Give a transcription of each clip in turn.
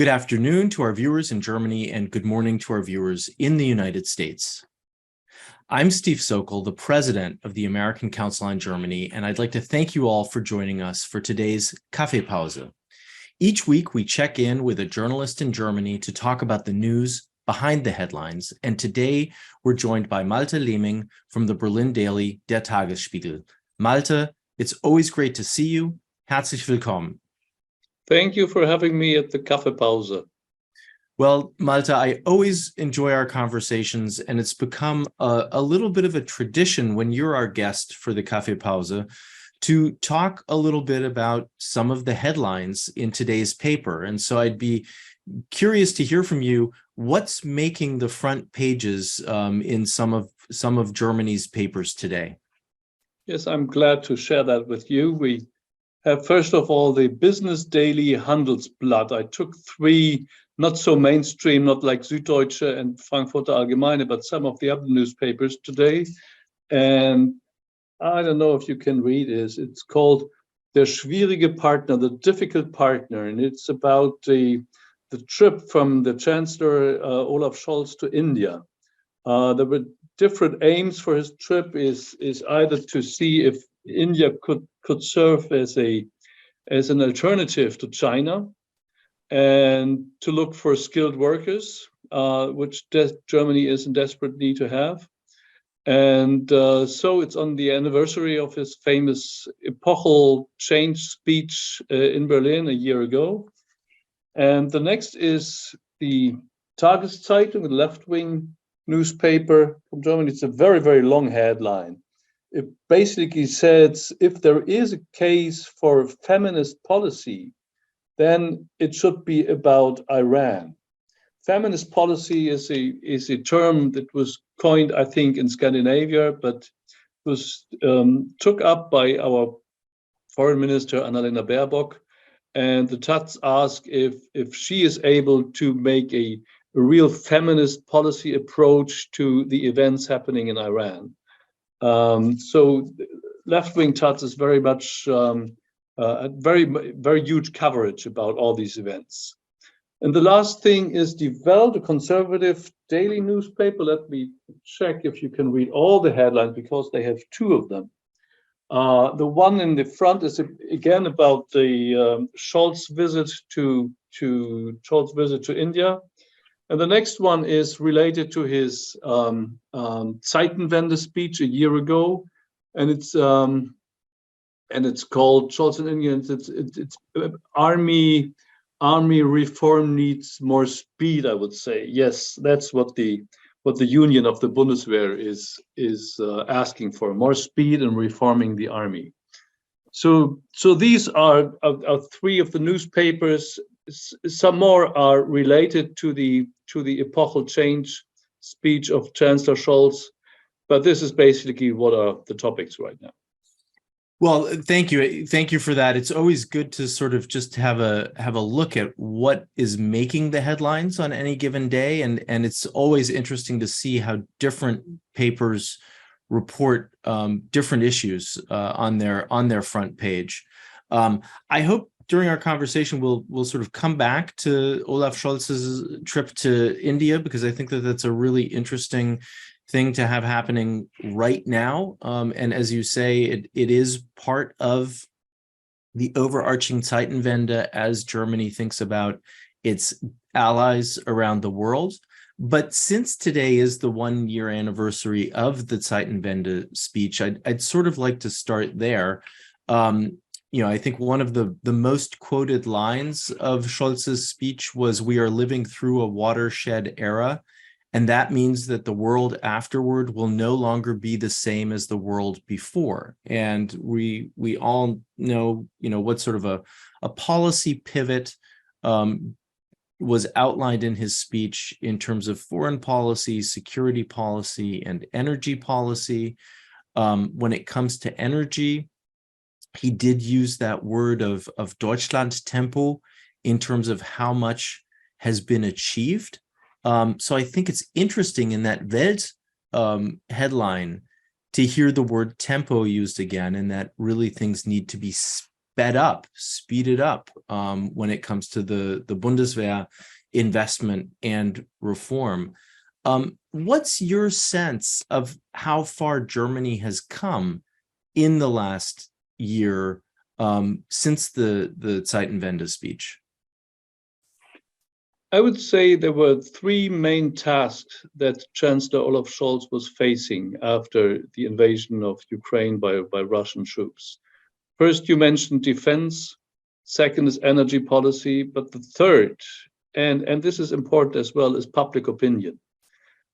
Good afternoon to our viewers in Germany and good morning to our viewers in the United States. I'm Steve Sokol, the president of the American Council on Germany, and I'd like to thank you all for joining us for today's Kaffeepause. Each week, we check in with a journalist in Germany to talk about the news behind the headlines, and today we're joined by Malte Lehming from the Berlin daily Der Tagesspiegel. Malte, it's always great to see you. Herzlich willkommen. Thank you for having me at the Kaffeepause. Well, Malte, I always enjoy our conversations, and it's become a little bit of a tradition when you're our guest for the Kaffeepause to talk a little bit about some of the headlines in today's paper. And so I'd be curious to hear from you, what's making the front pages in some of Germany's papers today? Yes, I'm glad to share that with you. We have, first of all, the Business Daily Handelsblatt. I took three, not so mainstream, not like Süddeutsche and Frankfurter Allgemeine, but some of the other newspapers today. And I don't know if you can read it. It's called Der schwierige Partner, the difficult partner. And it's about the trip from the Chancellor Olaf Scholz to India. There were different aims for his trip, is either to see if India could serve as an alternative to China, and to look for skilled workers, which Germany is in desperate need to have. And so it's on the anniversary of his famous epochal change speech in Berlin a year ago. And the next is the Tageszeitung, the left-wing newspaper from Germany. It's a very, very long headline. It basically says, if there is a case for feminist policy, then it should be about Iran. Feminist policy is a term that was coined, I think, in Scandinavia, but was took up by our foreign minister, Annalena Baerbock. And the Taz asked if she is able to make a real feminist policy approach to the events happening in Iran. So left-wing Taz is very much a very huge coverage about all these events. And the last thing is Die Welt, a conservative daily newspaper. Let me check if you can read all the headlines, because they have two of them. The one in the front is again about the Scholz visit to India. And the next one is related to his Zeitenwende speech a year ago, and it's called Scholz in India. It's army reform needs more speed, I would say. Yes, that's what the union of the Bundeswehr is asking for: more speed and reforming the army. So these are three of the newspapers. Some more are related to the epochal change speech of Chancellor Scholz, but this is basically what are the topics right now. Well, thank you for that. It's always good to sort of just have a look at what is making the headlines on any given day, and it's always interesting to see how different papers report different issues on their front page. I hope during our conversation we'll sort of come back to Olaf Scholz's trip to India, because I think that that's a really interesting thing to have happening right now. And as you say, it is part of the overarching Zeitenwende as Germany thinks about its allies around the world. But since today is the 1-year anniversary of the Zeitenwende speech, I'd sort of like to start there. I think one of the most quoted lines of Scholz's speech was, "We are living through a watershed era, and that means that the world afterward will no longer be the same as the world before." And we all know, what sort of a policy pivot was outlined in his speech in terms of foreign policy, security policy, and energy policy. When it comes to energy, he did use that word of Deutschland Tempo in terms of how much has been achieved. So I think it's interesting in that Welt headline to hear the word tempo used again, and that really things need to be sped up, speeded up when it comes to the Bundeswehr investment and reform. What's your sense of how far Germany has come in the last year since the Zeitenwende speech? I would say there were three main tasks that Chancellor Olaf Scholz was facing after the invasion of Ukraine by Russian troops. First, you mentioned defense. Second is energy policy. But the third, and this is important as well, is public opinion.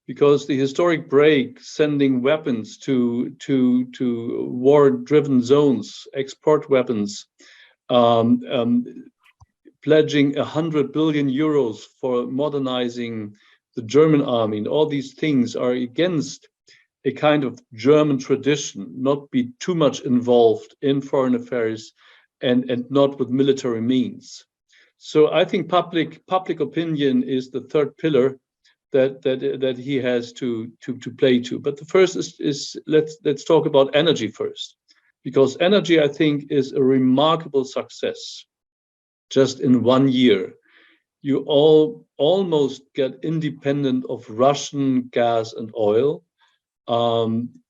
Because the historic break, sending weapons to war-driven zones, export weapons, pledging 100 billion euros for modernizing the German army, and all these things are against a kind of German tradition, not be too much involved in foreign affairs and not with military means. So I think public opinion is the third pillar that he has to play to. But the first is let's talk about energy first, because energy, I think, is a remarkable success. Just in 1 year, you almost get independent of Russian gas and oil.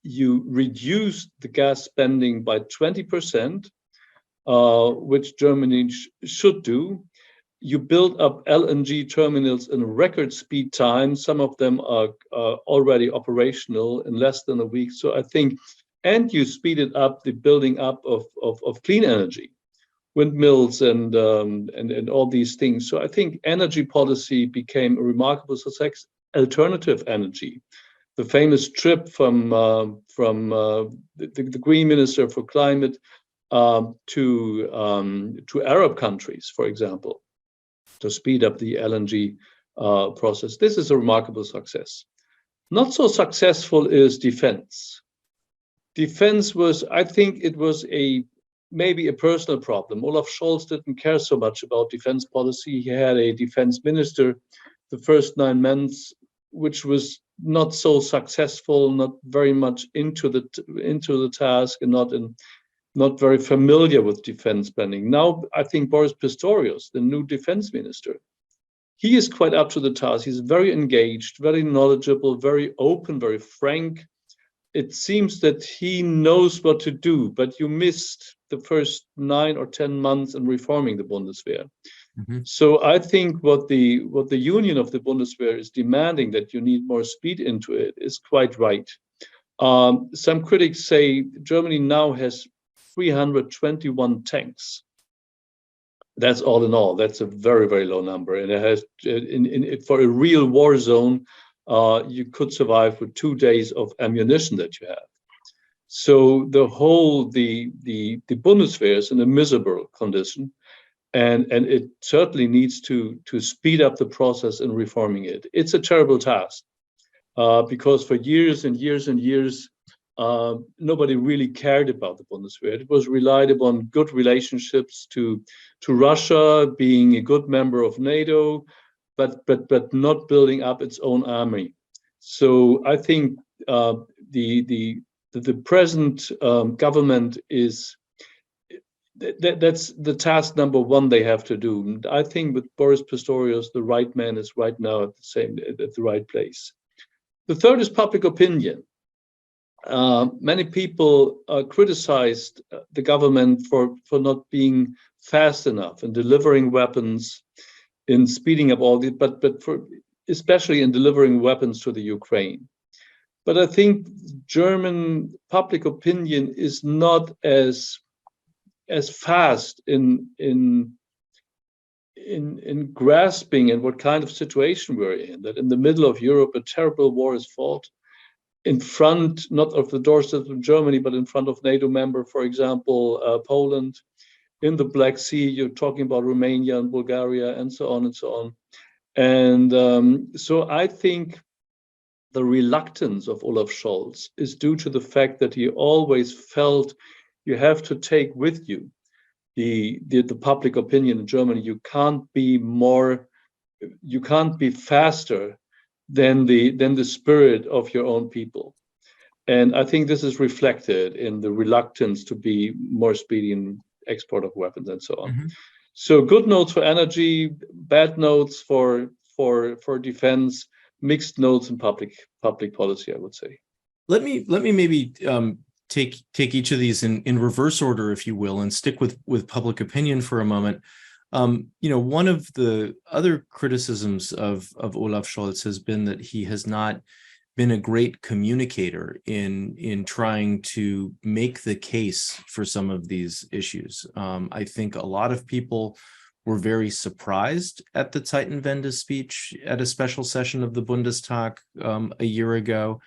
You reduce the gas spending by 20%, which Germany should do. You build up LNG terminals in record speed time. Some of them are already operational in less than a week. So I think, and you speeded up the building up of clean energy, windmills and all these things. So I think energy policy became a remarkable success. Alternative energy, the famous trip from the Green Minister for Climate to Arab countries, for example, to speed up the LNG process. This is a remarkable success. Not so successful is defense. Defense was, I think it was maybe a personal problem. Olaf Scholz didn't care so much about defense policy. He had a defense minister the first 9 months, which was not so successful, not very much into the task, and not very familiar with defense spending. Now, I think Boris Pistorius, the new defense minister, he is quite up to the task. He's very engaged, very knowledgeable, very open, very frank. It seems that he knows what to do, but you missed the first 9 or 10 months in reforming the Bundeswehr. Mm-hmm. So I think what the union of the Bundeswehr is demanding, that you need more speed into it, is quite right. Some critics say Germany now has 321 tanks. That's all in all. That's a very, very low number. And it has, for a real war zone, you could survive with 2 days of ammunition that you have. So the Bundeswehr is in a miserable condition, and it certainly needs to speed up the process in reforming it. It's a terrible task, because for years and years and years, nobody really cared about the Bundeswehr. It was relied upon good relationships to Russia, being a good member of NATO, but not building up its own army. So I think the present government is that's the task number one they have to do. I think with Boris Pistorius, the right man is right now at the right place. The third is public opinion. Many people criticized the government for not being fast enough in delivering weapons, in speeding up all the, but especially in delivering weapons to the Ukraine. But I think German public opinion is not as fast in grasping at what kind of situation we're in. That in the middle of Europe, a terrible war is fought in front, not of the doorstep of Germany, but in front of NATO member, for example, Poland. In the Black Sea, you're talking about Romania and Bulgaria, and so on and so on. And so I think the reluctance of Olaf Scholz is due to the fact that he always felt you have to take with you the public opinion in Germany. You can't be faster than the spirit of your own people. And I think this is reflected in the reluctance to be more speedy export of weapons and so on. Mhm. So good notes for energy, bad notes for defense, mixed notes in public policy, I would say. Let me maybe take each of these in reverse order, if you will, and stick with public opinion for a moment. One of the other criticisms of Olaf Scholz has been that he has not been a great communicator in trying to make the case for some of these issues. I think a lot of people were very surprised at the Zeitenwende speech at a special session of the Bundestag a year ago.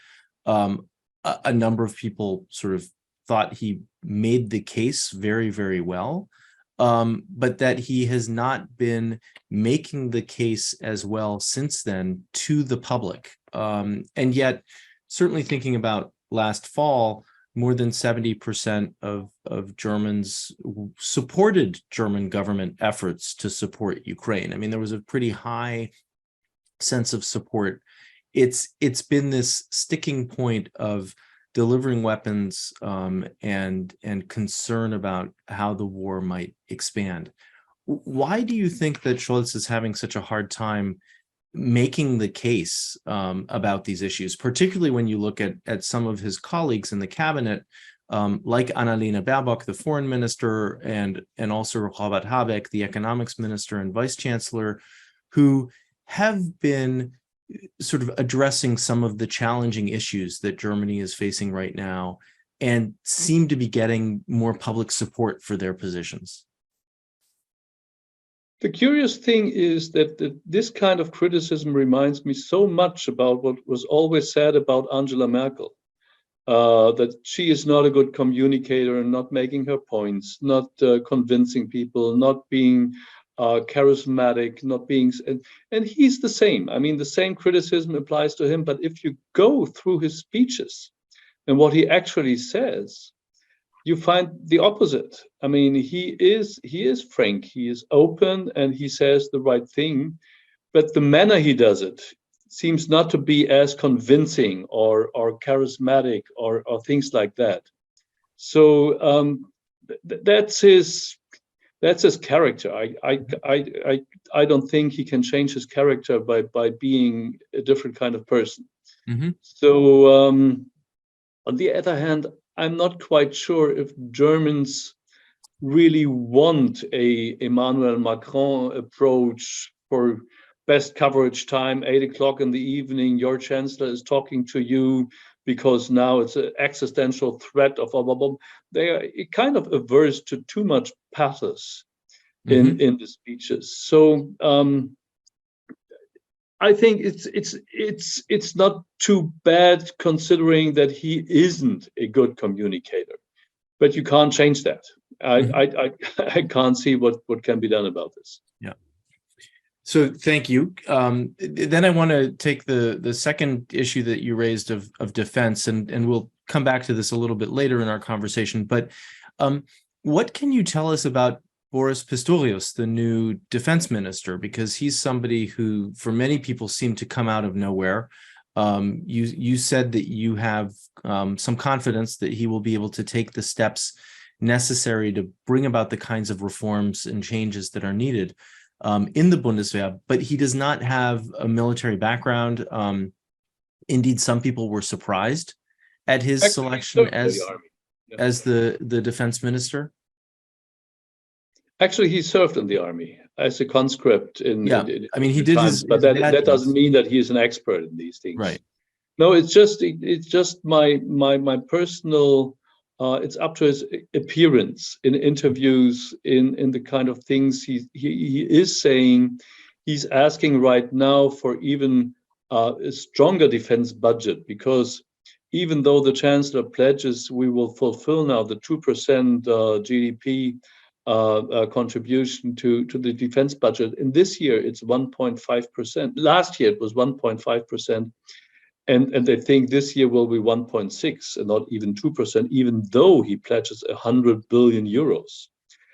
A number of people sort of thought he made the case very, very well, but that he has not been making the case as well since then to the public. And yet, certainly thinking about last fall, more than 70% of Germans supported German government efforts to support Ukraine. I mean, there was a pretty high sense of support. It's been this sticking point of delivering weapons and concern about how the war might expand. Why do you think that Scholz is having such a hard time making the case about these issues, particularly when you look at some of his colleagues in the cabinet, like Annalena Baerbock, the foreign minister, and also Robert Habeck, the economics minister and vice chancellor, who have been sort of addressing some of the challenging issues that Germany is facing right now and seem to be getting more public support for their positions? The curious thing is that this kind of criticism reminds me so much about what was always said about Angela Merkel, that she is not a good communicator and not making her points, not convincing people, not being charismatic, not being, and he's the same. I mean, the same criticism applies to him, but if you go through his speeches and what he actually says, you find the opposite. I mean, he is frank, he is open, and he says the right thing, but the manner he does it seems not to be as convincing or charismatic or things like that. So that's his character. I don't think he can change his character by being a different kind of person. Mm-hmm. So on the other hand, I'm not quite sure if Germans really want a Emmanuel Macron approach for best coverage time, 8 o'clock in the evening. Your chancellor is talking to you because now it's an existential threat of blah, blah, blah. They are kind of averse to too much pathos in the speeches. So I think it's not too bad considering that he isn't a good communicator, but you can't change that. I can't see what can be done about this. Yeah. So thank you. Then I want to take the second issue that you raised of defense, and we'll come back to this a little bit later in our conversation. But what can you tell us about Boris Pistorius, the new defense minister, because he's somebody who, for many people, seemed to come out of nowhere. You said that you have some confidence that he will be able to take the steps necessary to bring about the kinds of reforms and changes that are needed in the Bundeswehr, but he does not have a military background. Indeed, some people were surprised at his selection as the defense minister. Actually, he served in the army as a conscript. I mean, he did his, but that doesn't mean that he is an expert in these things. Right. No, it's just my personal. It's up to his appearance in interviews, in the kind of things he is saying. He's asking right now for even a stronger defense budget, because even though the chancellor pledges we will fulfill now the 2% GDP contribution to the defense budget. In this year, it's 1.5%. Last year, it was 1.5%. And they think this year will be 1.6 and not even 2%, even though he pledges 100 billion euros.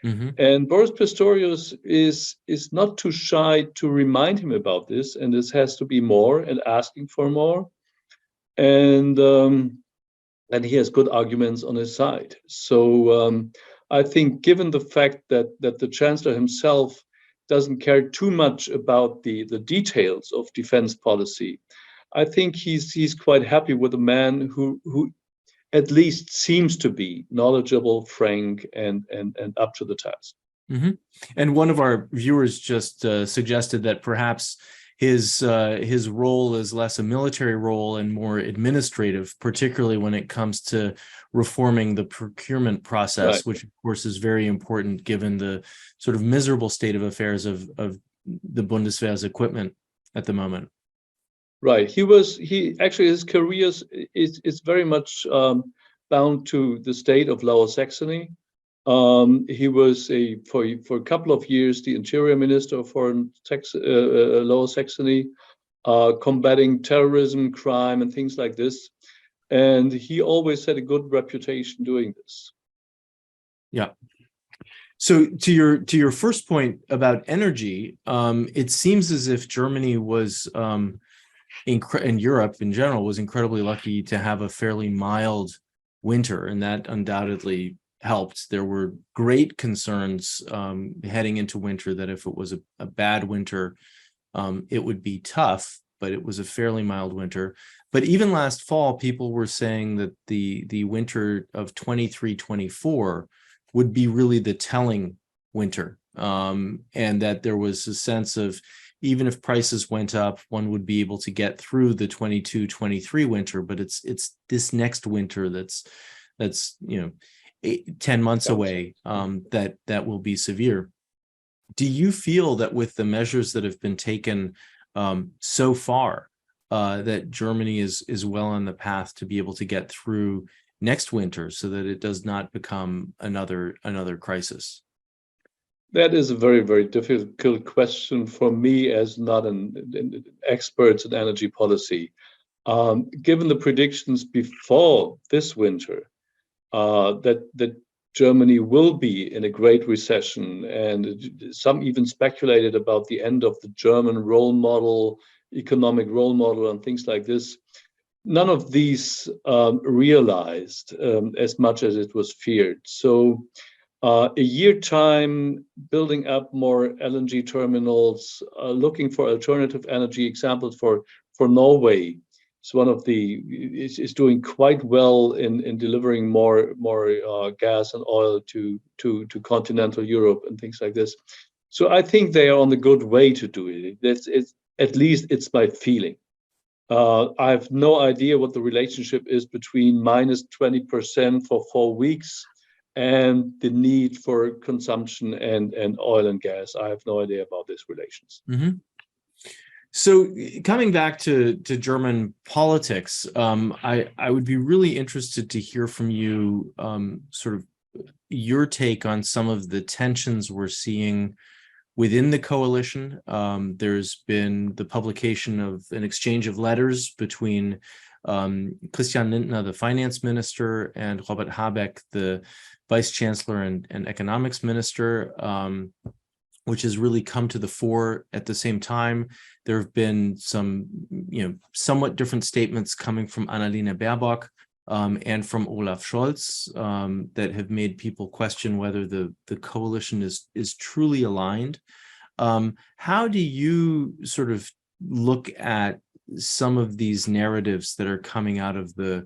Mm-hmm. And Boris Pistorius is not too shy to remind him about this, and this has to be more and asking for more. And he has good arguments on his side. So I think given the fact that the Chancellor himself doesn't care too much about the details of defense policy, I think he's quite happy with a man who at least seems to be knowledgeable, frank, and up to the task. Mm-hmm. And one of our viewers just suggested that perhaps his role is less a military role and more administrative, particularly when it comes to reforming the procurement process, Right. which of course is very important given the sort of miserable state of affairs of the Bundeswehr's equipment at the moment. Right. He actually, his career is very much bound to the state of Lower Saxony. He was for a couple of years the Interior Minister for Lower Saxony, combating terrorism, crime, and things like this. And he always had a good reputation doing this. Yeah. So to your first point about energy, it seems as if Germany was in Europe in general was incredibly lucky to have a fairly mild winter, and that undoubtedly helped. There were great concerns heading into winter that if it was a bad winter, it would be tough, but it was a fairly mild winter. But even last fall, people were saying that the winter of 23-24 would be really the telling winter, and that there was a sense of even if prices went up, one would be able to get through the 22-23 winter, but it's this next winter that's 10 months away, that will be severe. Do you feel that with the measures that have been taken so far, that Germany is well on the path to be able to get through next winter so that it does not become another crisis? That is a very, very difficult question for me as not an expert in energy policy. Given the predictions before this winter, that Germany will be in a great recession, and some even speculated about the end of the German role model, economic role model, and things like this. None of these realized as much as it was feared. So a year time, building up more LNG terminals, looking for alternative energy examples for Norway. It's one of is doing quite well in delivering more gas and oil to continental Europe and things like this. So I think they are on the good way to do it. It's at least it's my feeling. I have no idea what the relationship is between minus 20% for 4 weeks and the need for consumption and oil and gas. I have no idea about these relations. Mm-hmm. So coming back to German politics, I would be really interested to hear from you sort of your take on some of the tensions we're seeing within the coalition. There's been the publication of an exchange of letters between Christian Lindner, the finance minister, and Robert Habeck, the vice chancellor and economics minister, which has really come to the fore at the same time. There have been some, somewhat different statements coming from Annalena Baerbock and from Olaf Scholz that have made people question whether the coalition is truly aligned. How do you sort of look at some of these narratives that are coming out of the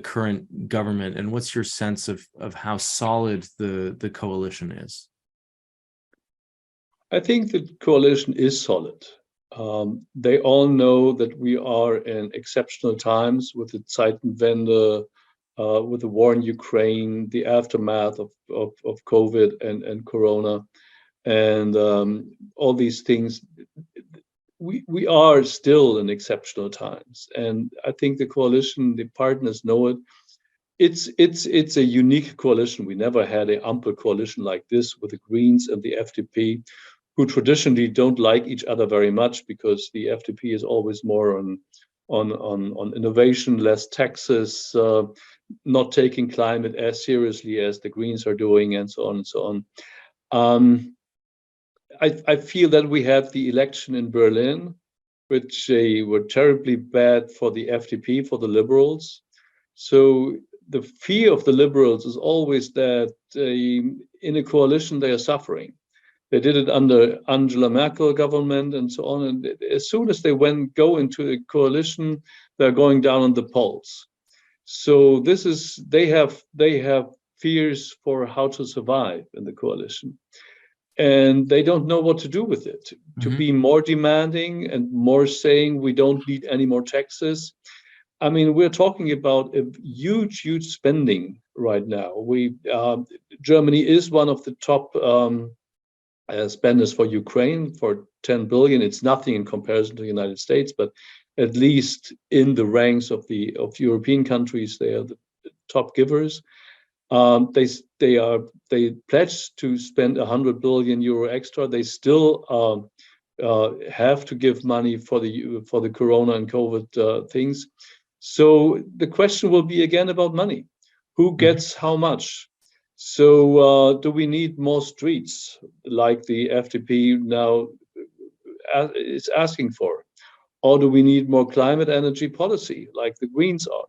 current government, and what's your sense of how solid the coalition is? I think the coalition is solid. They all know that we are in exceptional times with the Zeitenwende, with the war in Ukraine, the aftermath of COVID and Corona, and all these things. We are still in exceptional times, and I think the coalition, the partners know it. It's a unique coalition. We never had an Ampel coalition like this with the Greens and the FDP, who traditionally don't like each other very much because the FDP is always more on innovation, less taxes, not taking climate as seriously as the Greens are doing, and so on and so on. I feel that we had the election in Berlin, which were terribly bad for the FDP, for the liberals. So the fear of the liberals is always that in a coalition they are suffering. They did it under Angela Merkel government and so on. And as soon as they go into a coalition, they're going down in the polls. So they have fears for how to survive in the coalition. And they don't know what to do with it. To be more demanding and more saying we don't need any more taxes. I mean, we're talking about a huge spending right now. Germany is one of the top spenders for Ukraine for 10 billion. It's nothing in comparison to the United States, but at least in the ranks of European countries, they are the top givers. They pledged to spend 100 billion euro extra. They still have to give money for the Corona and COVID things. So the question will be again about money. Who gets how much? So do we need more streets like the FDP now is asking for? Or do we need more climate energy policy like the Greens are?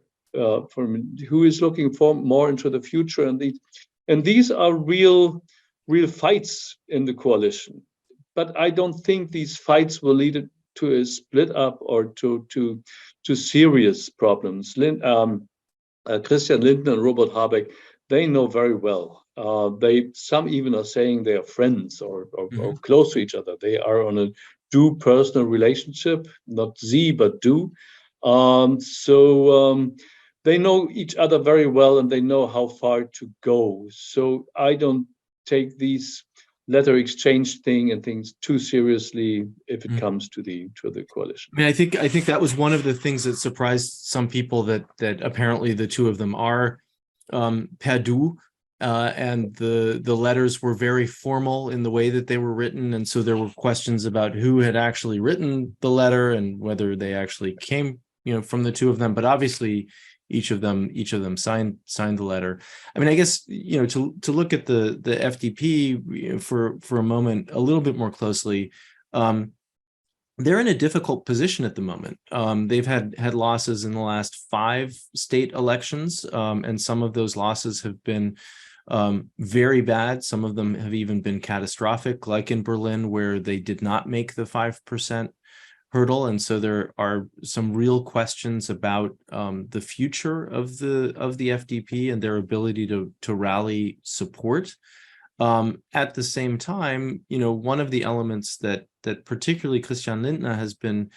Who is looking for more into the future? And these are real fights in the coalition. But I don't think these fights will lead to a split up or to serious problems. Christian Lindner and Robert Habeck, they know very well. Some even are saying they are friends or close to each other. They are on a do personal relationship, not sie, but do. They know each other very well and they know how far to go. So I don't take these letter exchange thing and things too seriously if it comes to the coalition. I mean, I think that was one of the things that surprised some people, that apparently the two of them are perdu, and the letters were very formal in the way that they were written, and so there were questions about who had actually written the letter and whether they actually came, from the two of them. But obviously, each of them signed the letter. I mean, I guess to look at the FDP for a moment a little bit more closely. They're in a difficult position at the moment. They've had losses in the last 5 state elections, and some of those losses have been very bad. Some of them have even been catastrophic, like in Berlin, where they did not make the 5% hurdle. And so there are some real questions about the future of the FDP and their ability to rally support. At the same time, one of the elements that particularly Christian Lindner has been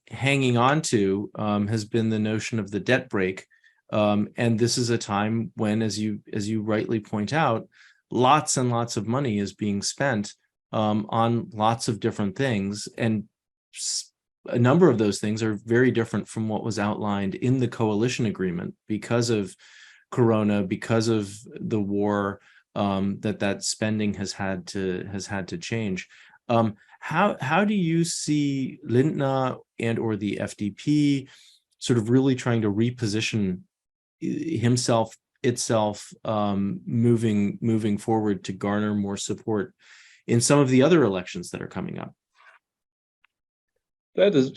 hanging on to has been the notion of the debt brake. And this is a time when, as you rightly point out, lots and lots of money is being spent on lots of different things. And a number of those things are very different from what was outlined in the coalition agreement because of Corona, because of the war. That spending has had to change. How do you see Lindner and or the FDP sort of really trying to reposition itself moving forward to garner more support in some of the other elections that are coming up? That is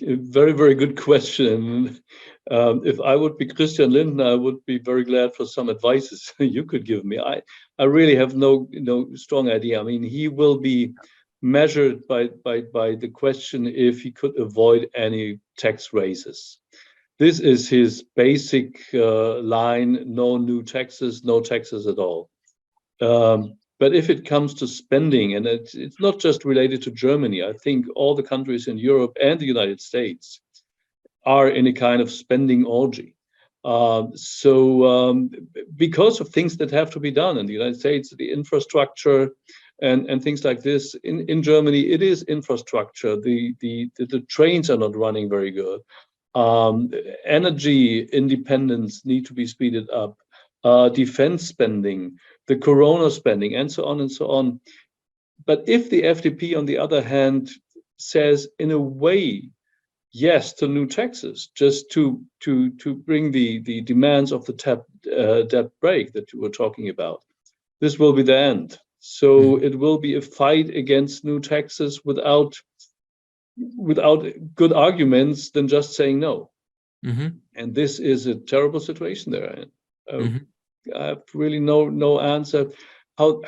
a very, very good question. If I would be Christian Lindner, I would be very glad for some advices you could give me. I really have no strong idea. I mean, he will be measured by the question if he could avoid any tax raises. This is his basic line: no new taxes, no taxes at all. But if it comes to spending, and it's not just related to Germany, I think all the countries in Europe and the United States are in a kind of spending orgy. Because of things that have to be done in the United States, the infrastructure and things like this. In Germany, it is infrastructure. The trains are not running very good. Energy independence need to be speeded up. Defense spending, the Corona spending, and so on and so on. But if the FDP, on the other hand, says in a way yes to new taxes, just to bring the demands of the debt brake that you were talking about, this will be the end. So it will be a fight against new taxes without good arguments than just saying no. And this is a terrible situation they're in. Mhm. I have really no answer. How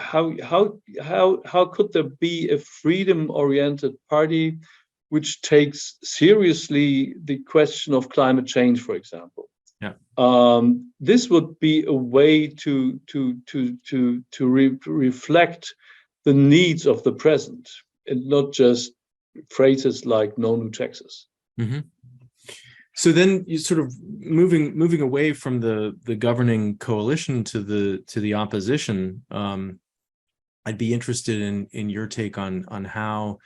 could there be a freedom-oriented party which takes seriously the question of climate change, for example? Yeah. This would be a way to reflect the needs of the present and not just phrases like no new taxes. Mhm. So then you sort of moving away from the governing coalition to the opposition. I'd be interested in your take on how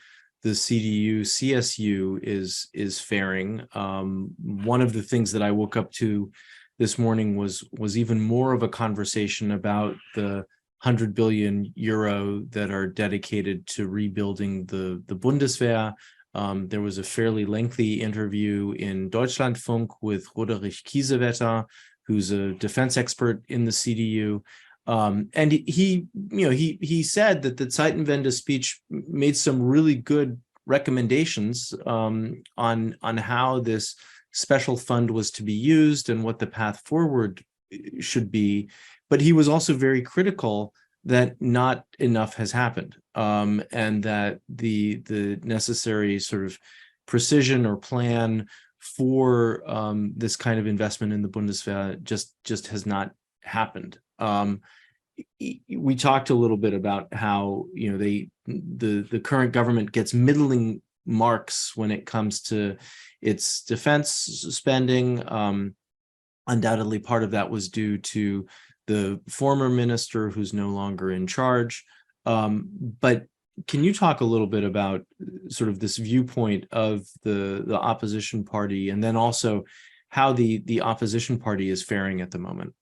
the CDU CSU is faring. One of the things that I woke up to this morning was even more of a conversation about the 100 billion euro that are dedicated to rebuilding the Bundeswehr. There was a fairly lengthy interview in Deutschlandfunk with Roderich Kiesewetter, who's a defense expert in the CDU. And he said that the Zeitenwende speech made some really good recommendations on how this special fund was to be used and what the path forward should be. But he was also very critical that not enough has happened, and that the necessary sort of precision or plan for this kind of investment in the Bundeswehr just has not happened. We talked a little bit about how the current government gets middling marks when it comes to its defense spending. Undoubtedly, part of that was due to the former minister who's no longer in charge. But can you talk a little bit about sort of this viewpoint of the opposition party, and then also how the opposition party is faring at the moment?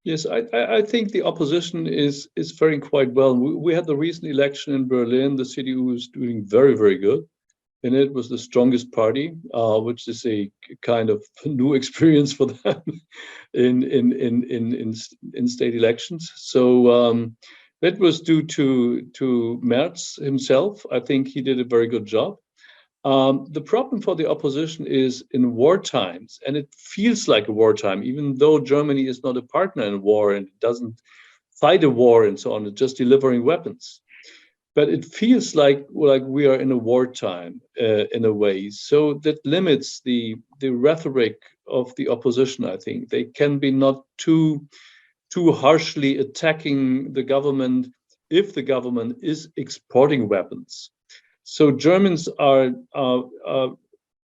Yes, I think the opposition is faring quite well. We had the recent election in Berlin. The CDU is doing very good, and it was the strongest party, which is a kind of new experience for them in state elections. So that was due to Merz himself. I think he did a very good job. The problem for the opposition is in war times, and it feels like a wartime, even though Germany is not a partner in war and doesn't fight a war and so on, it's just delivering weapons. But it feels like we are in a wartime in a way. So that limits the rhetoric of the opposition, I think. They can be not too harshly attacking the government if the government is exporting weapons. So Germans are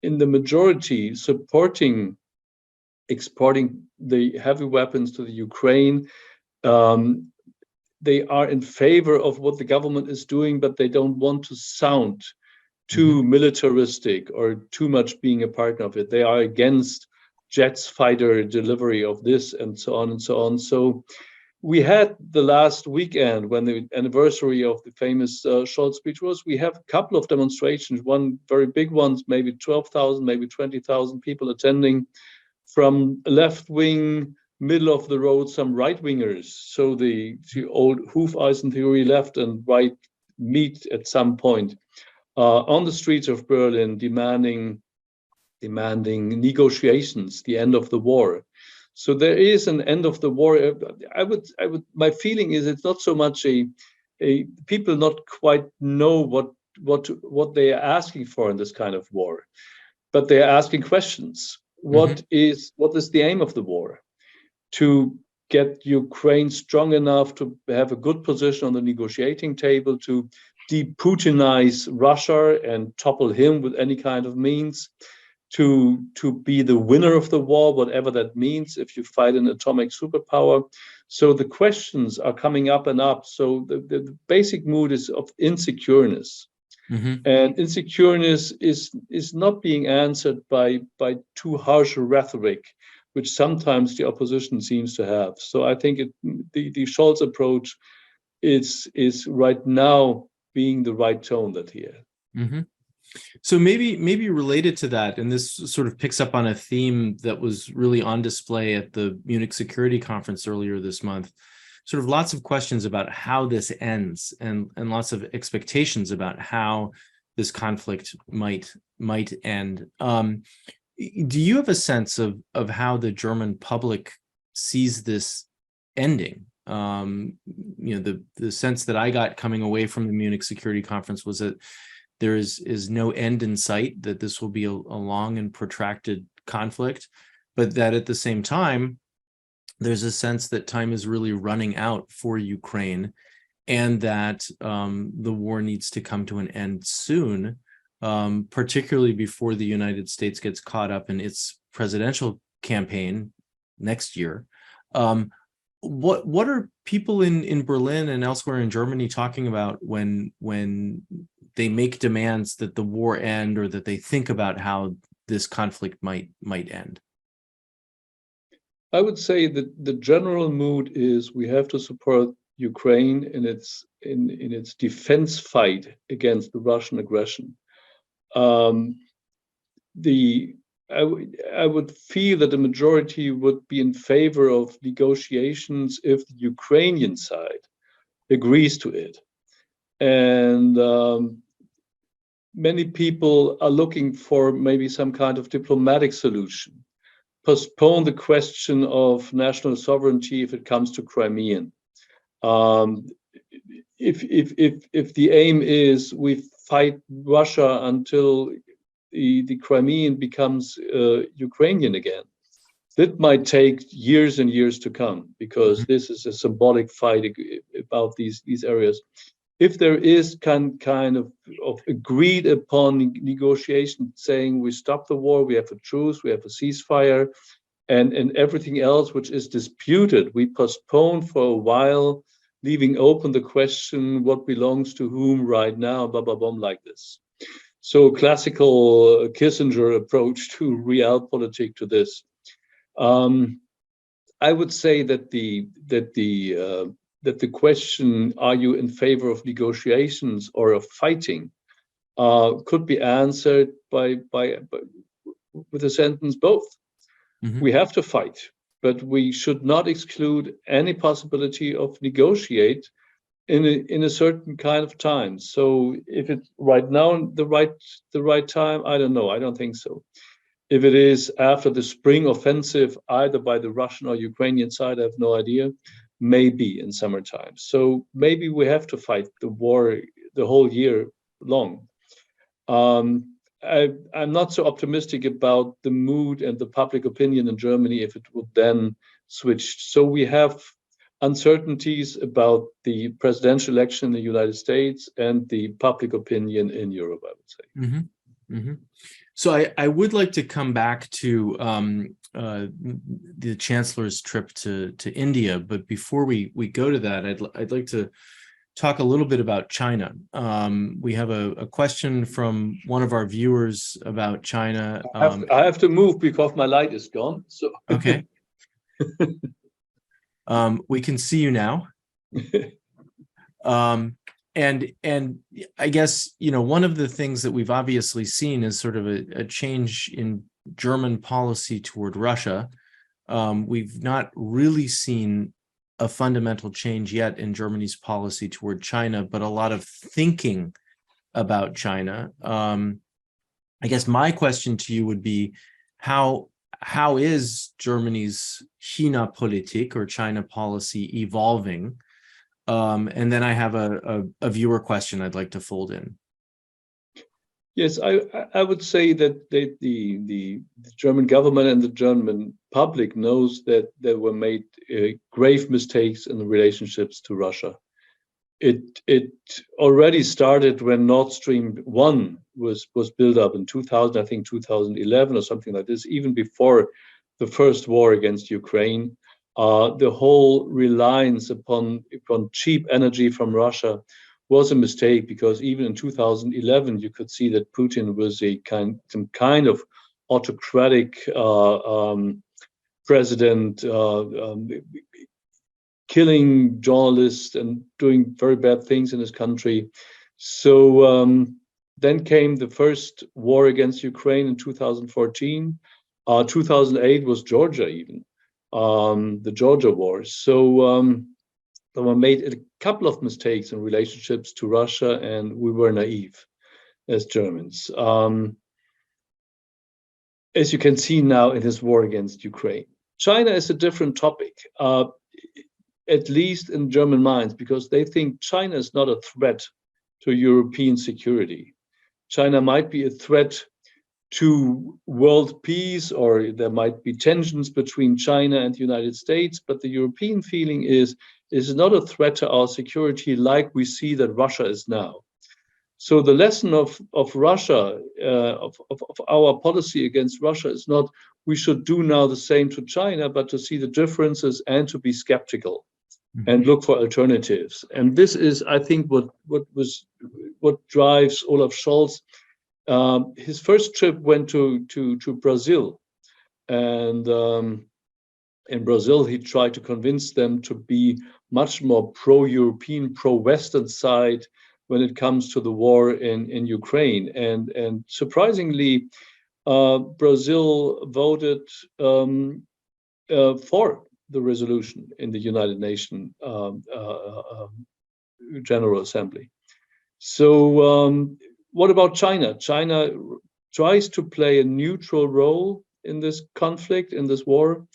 in the majority supporting exporting the heavy weapons to the Ukraine. They are in favor of what the government is doing, but they don't want to sound too militaristic or too much being a partner of it. They are against jets fighter delivery of this and so on and so on. So we had the last weekend, when the anniversary of the famous Scholz speech was, we have a couple of demonstrations, one very big ones, maybe 12,000, maybe 20,000 people attending, from left wing, middle of the road, some right wingers. So the old Hufeisen theory, left and right meet at some point on the streets of Berlin, demanding negotiations, the end of the war. So there is an end of the war. My feeling is it's not so much a people not quite know what they are asking for in this kind of war, but they are asking questions. What is the aim of the war? To get Ukraine strong enough to have a good position on the negotiating table, to de-Putinize Russia and topple him with any kind of means, to be the winner of the war, whatever that means, if you fight an atomic superpower. So the questions are coming up and up. So the basic mood is of insecureness. And insecureness is not being answered by too harsh rhetoric, which sometimes the opposition seems to have. So I think the Scholz approach is right now being the right tone that he had. So maybe related to that, and this sort of picks up on a theme that was really on display at the Munich Security Conference earlier this month, sort of lots of questions about how this ends, and lots of expectations about how this conflict might end. Do you have a sense of how the German public sees this ending. The sense that I got coming away from the Munich Security Conference was that there is no end in sight, that this will be a long and protracted conflict, but that at the same time, there's a sense that time is really running out for Ukraine, and that the war needs to come to an end soon, particularly before the United States gets caught up in its presidential campaign next year. What are people in Berlin and elsewhere in Germany talking about when they make demands that the war end, or that they think about how this conflict might end? I would say that the general mood is we have to support Ukraine in its defense fight against the Russian aggression. I would feel that the majority would be in favor of negotiations if the Ukrainian side agrees to it. And many people are looking for maybe some kind of diplomatic solution, postpone the question of national sovereignty if it comes to Crimean. If the aim is we fight Russia until the Crimean becomes Ukrainian again, that might take years and years to come, because this is a symbolic fight about these areas. If there is kind of agreed upon negotiation saying we stop the war, we have a truce, we have a ceasefire, and everything else which is disputed, we postpone for a while, leaving open the question what belongs to whom right now, blah, blah, blah, like this. So classical Kissinger approach to realpolitik to this. I would say that the question, are you in favor of negotiations or of fighting, could be answered by with a sentence both. Mm-hmm. We have to fight, but we should not exclude any possibility of negotiate in a certain kind of time. So if it's right now the right time, I don't know. I don't think so. If it is after the spring offensive, either by the Russian or Ukrainian side, I have no idea. Maybe in summertime. So maybe we have to fight the war the whole year long. I'm not so optimistic about the mood and the public opinion in Germany if it would then switch. So we have uncertainties about the presidential election in the United States and the public opinion in Europe, I would say. Mm-hmm. Mm-hmm. So I would like to come back to the Chancellor's trip to India, but before we go to that, I'd like to talk a little bit about China. We have a question from one of our viewers about China. I have to move because my light is gone. So okay. We can see you now. And I guess, one of the things that we've obviously seen is sort of a change in German policy toward Russia. We've not really seen a fundamental change yet in Germany's policy toward China, but a lot of thinking about China. I guess my question to you would be, how is Germany's China-Politik or China policy evolving? And then I have a viewer question I'd like to fold in. Yes, I would say that the German government and the German public knows that there were made grave mistakes in the relationships to Russia. It already started when Nord Stream 1 was built up in 2000, I think 2011 or something like this, even before the first war against Ukraine. The whole reliance upon cheap energy from Russia was a mistake, because even in 2011 you could see that Putin was some kind of autocratic president, killing journalists and doing very bad things in his country. So then came the first war against Ukraine in 2014. 2008 was Georgia even. The Georgia War. So there were made a couple of mistakes in relationships to Russia, and we were naive as Germans. As you can see now in this war against Ukraine. China is a different topic, at least in German minds, because they think China is not a threat to European security. China might be a threat to world peace, or there might be tensions between China and the United States, but the European feeling is not a threat to our security like we see that Russia is now. So the lesson of Russia, of our policy against Russia is not we should do now the same to China, but to see the differences and to be skeptical and look for alternatives. And this is, I think, what drives Olaf Scholz. His first trip went to Brazil, and in Brazil he tried to convince them to be much more pro-European, pro-Western side when it comes to the war in Ukraine. And surprisingly, Brazil voted for the resolution in the United Nations General Assembly. So what about China? China tries to play a neutral role in this conflict, in this war.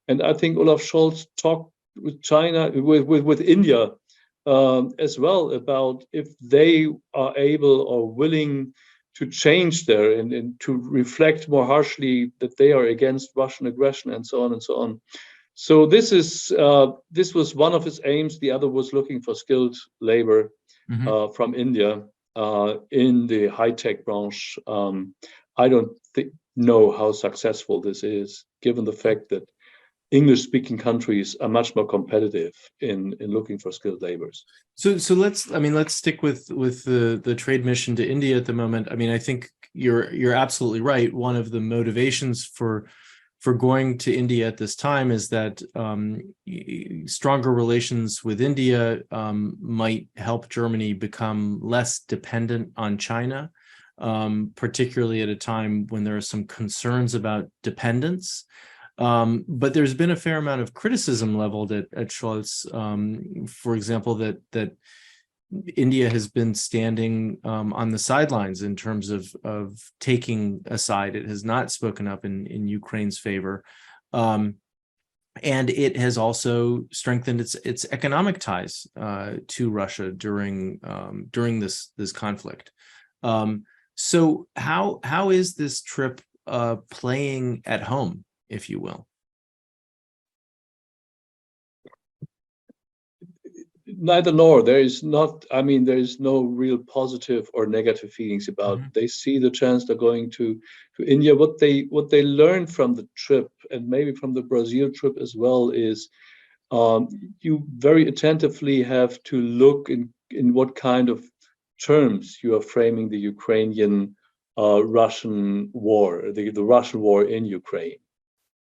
And I think Olaf Scholz talked with China, with India as well, about if they are able or willing to change there and to reflect more harshly that they are against Russian aggression and so on and so on. So this was one of his aims. The other was looking for skilled labor from India in the high-tech branch. I don't know how successful this is, given the fact that English-speaking countries are much more competitive in looking for skilled laborers. So let's stick with the trade mission to India at the moment. I mean, I think you're absolutely right. One of the motivations for going to India at this time is that stronger relations with India might help Germany become less dependent on China, particularly at a time when there are some concerns about dependence. But there's been a fair amount of criticism leveled at Scholz, for example, that India has been standing on the sidelines in terms of taking a side. It has not spoken up in Ukraine's favor. And it has also strengthened its economic ties to Russia during this conflict. So how is this trip playing at home, if you will? Neither nor. There is no real positive or negative feelings about it. They see the chance they're going to India. What they learned from the trip, and maybe from the Brazil trip as well, is you very attentively have to look in what kind of terms you are framing the Ukrainian Russian war, the Russian war in Ukraine.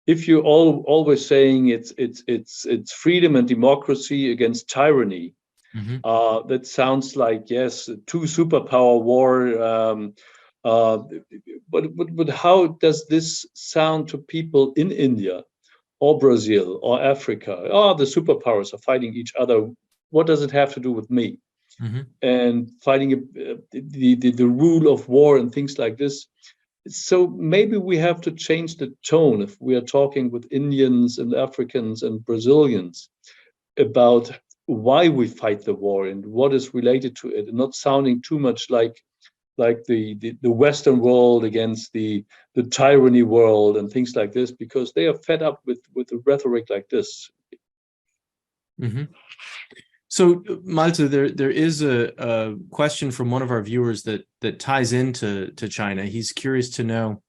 If you're always saying it's freedom and democracy against tyranny, that sounds like, yes, two superpower war. But how does this sound to people in India or Brazil or Africa? Oh, the superpowers are fighting each other. What does it have to do with me? And fighting the rule of war and things like this. So maybe we have to change the tone if we are talking with Indians and Africans and Brazilians about why we fight the war and what is related to it, and not sounding too much like the Western world against the tyranny world and things like this, because they are fed up with the rhetoric like this. So, Malte, there is a question from one of our viewers that ties into China. He's curious to know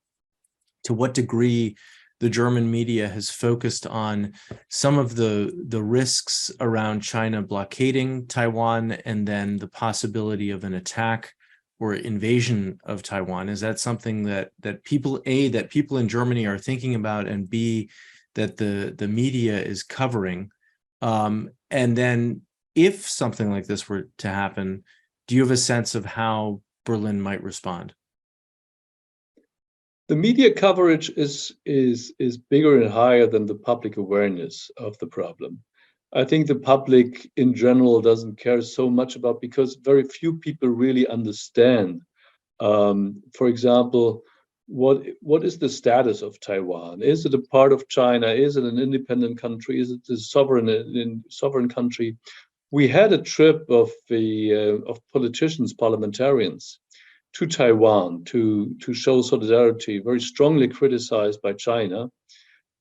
to what degree the German media has focused on some of the risks around China blockading Taiwan and then the possibility of an attack or invasion of Taiwan. Is that something that people in Germany are thinking about, and B, that the media is covering? And then, if something like this were to happen, do you have a sense of how Berlin might respond? The media coverage is bigger and higher than the public awareness of the problem. I think the public in general doesn't care so much about, because very few people really understand. For example, what is the status of Taiwan? Is it a part of China? Is it an independent country? Is it a sovereign country? We had a trip of politicians, parliamentarians, to Taiwan to show solidarity, very strongly criticized by China.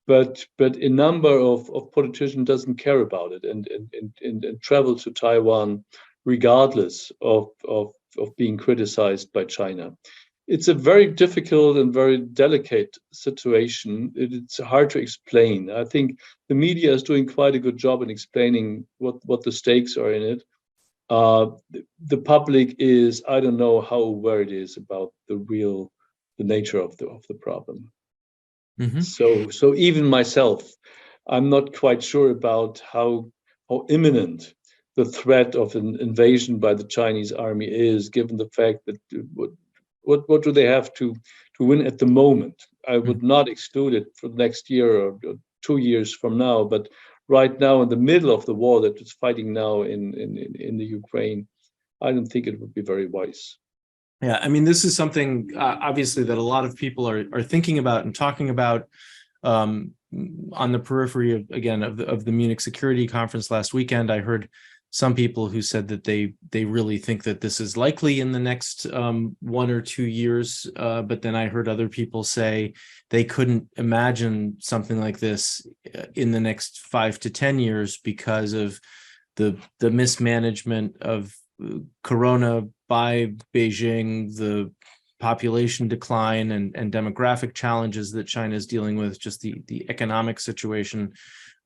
But a number of politicians doesn't care about it and travel to Taiwan regardless of being criticized by China. It's a very difficult and very delicate situation. It's hard to explain. I think the media is doing quite a good job in explaining what the stakes are in it. The public is, I don't know how aware it is about the nature of the problem. Mm-hmm. So even myself, I'm not quite sure about how imminent the threat of an invasion by the Chinese army is, given the fact that what do they have to win at the moment? I would not exclude it for the next year or 2 years from now, but right now in the middle of the war that is fighting now in the Ukraine, I don't think it would be very wise. Yeah, I mean, this is something obviously that a lot of people are thinking about and talking about on the periphery of the Munich Security Conference last weekend. I heard some people who said that they really think that this is likely in the next 1 or 2 years, but then I heard other people say they couldn't imagine something like this in the next 5 to 10 years because of the mismanagement of Corona by Beijing, the population decline and demographic challenges that China is dealing with, just the economic situation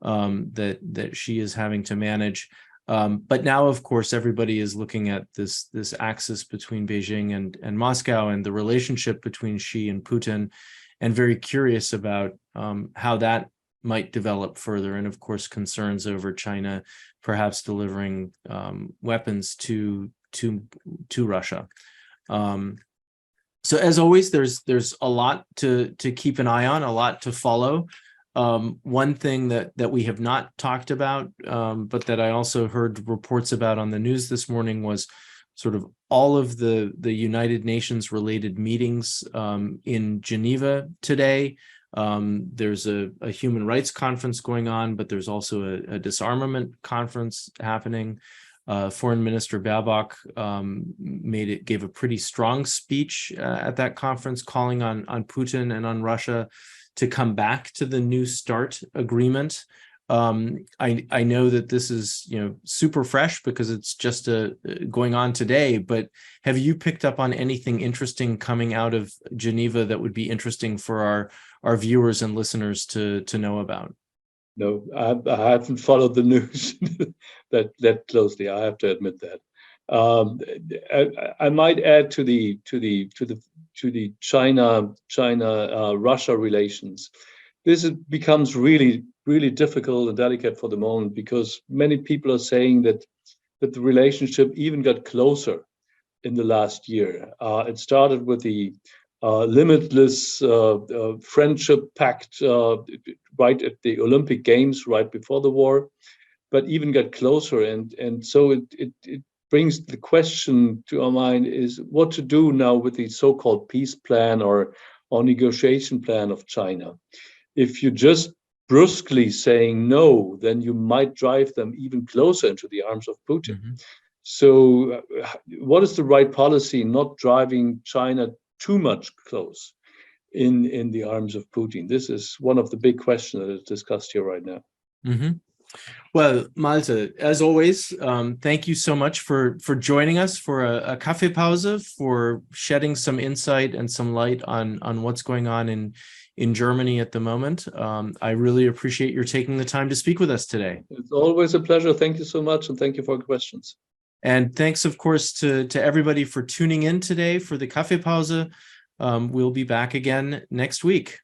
that she is having to manage. But now, of course, everybody is looking at this axis between Beijing and Moscow and the relationship between Xi and Putin, and very curious about how that might develop further. And of course, concerns over China perhaps delivering weapons to Russia. So as always, there's a lot to keep an eye on, a lot to follow. One thing that we have not talked about, but that I also heard reports about on the news this morning, was sort of all of the United Nations related meetings in Geneva today. There's a human rights conference going on, but there's also a disarmament conference happening. Foreign Minister Baerbock gave a pretty strong speech at that conference, calling on Putin and on Russia to come back to the New START agreement. I know that this is super fresh because it's just going on today, but have you picked up on anything interesting coming out of Geneva that would be interesting for our viewers and listeners to know about? No, I haven't followed the news that closely. I have to admit that. I might add to the China Russia relations. This becomes really difficult and delicate for the moment, because many people are saying that the relationship even got closer in the last year. It started with the limitless friendship pact right at the Olympic Games, right before the war, but even got closer. And so it brings the question to our mind is what to do now with the so-called peace plan or negotiation plan of China. If you just brusquely saying no, then you might drive them even closer into the arms of Putin. Mm-hmm. So what is the right policy, not driving China too much close in the arms of Putin? This is one of the big questions that is discussed here right now. Mm-hmm. Well, Malte, as always, thank you so much for joining us for a Kaffeepause, for shedding some insight and some light on what's going on in Germany at the moment. I really appreciate your taking the time to speak with us today. It's always a pleasure. Thank you so much, and thank you for the questions. And thanks, of course, to everybody for tuning in today for the Kaffeepause. We'll be back again next week.